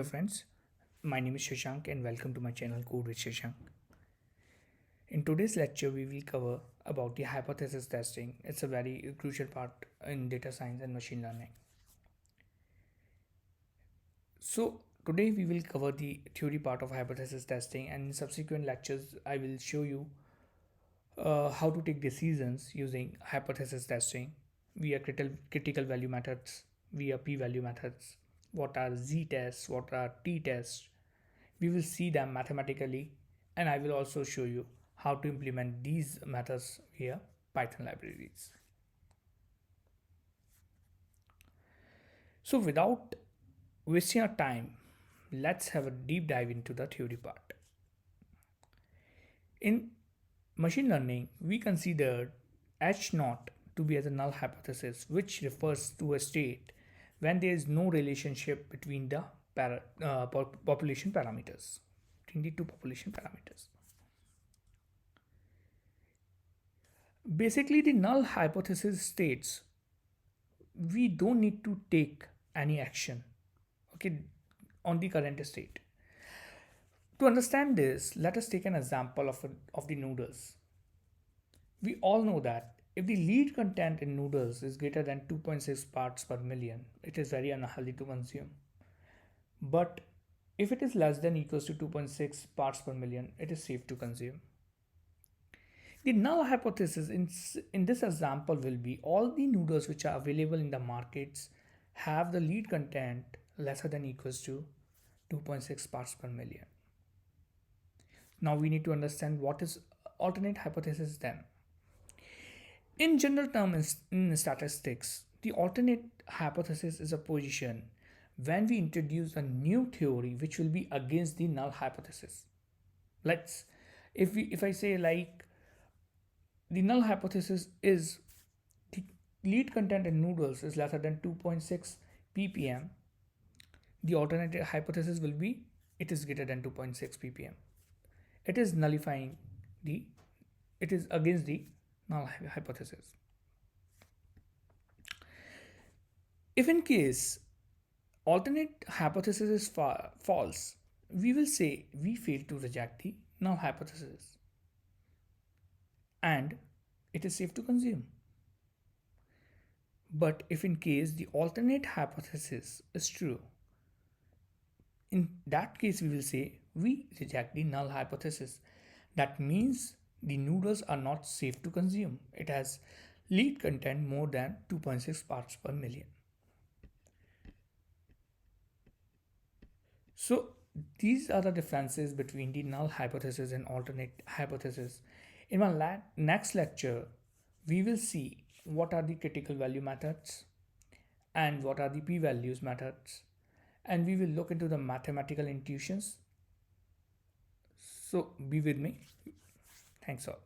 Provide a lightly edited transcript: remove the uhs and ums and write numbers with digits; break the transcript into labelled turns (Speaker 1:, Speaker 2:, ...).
Speaker 1: friends, my name is Shashank and welcome to my channel Code with Shashank. In today's lecture, we will cover about the hypothesis testing. It's a very crucial part in data science and machine learning. So today we will cover the theory part of hypothesis testing, and in subsequent lectures, I will show you how to take decisions using hypothesis testing via critical value methods, via p-value methods, what are z-tests, what are t-tests. We will see them mathematically, and I will also show you how to implement these methods via Python libraries. So without wasting our time, let's have a deep dive into the theory part. In machine learning, we considered H naught to be as a null hypothesis, which refers to a state when there is no relationship between the population parameters, between the two population parameters. Basically, the null hypothesis states we don't need to take any action, okay, on the current state. To understand this, let us take an example of the noodles. We all know that if the lead content in noodles is greater than 2.6 parts per million, it is very unhealthy to consume. But if it is less than equals to 2.6 parts per million, it is safe to consume. The null hypothesis in this example will be all the noodles which are available in the markets have the lead content lesser than equals to 2.6 parts per million. Now we need to understand what is alternate hypothesis then. In general terms, in statistics, the alternate hypothesis is a position when we introduce a new theory which will be against the null hypothesis. If I say like the null hypothesis is the lead content in noodles is lesser than 2.6 ppm, the alternate hypothesis will be it is greater than 2.6 ppm. It is nullifying it is against the null hypothesis. If in case alternate hypothesis is false, we will say we fail to reject the null hypothesis and it is safe to consume. But if in case the alternate hypothesis is true, in that case we will say we reject the null hypothesis. That means the noodles are not safe to consume. It has lead content more than 2.6 parts per million. So these are the differences between the null hypothesis and alternate hypothesis. In my next lecture, we will see what are the critical value methods and what are the p-values methods, and we will look into the mathematical intuitions. So be with me. Thanks all.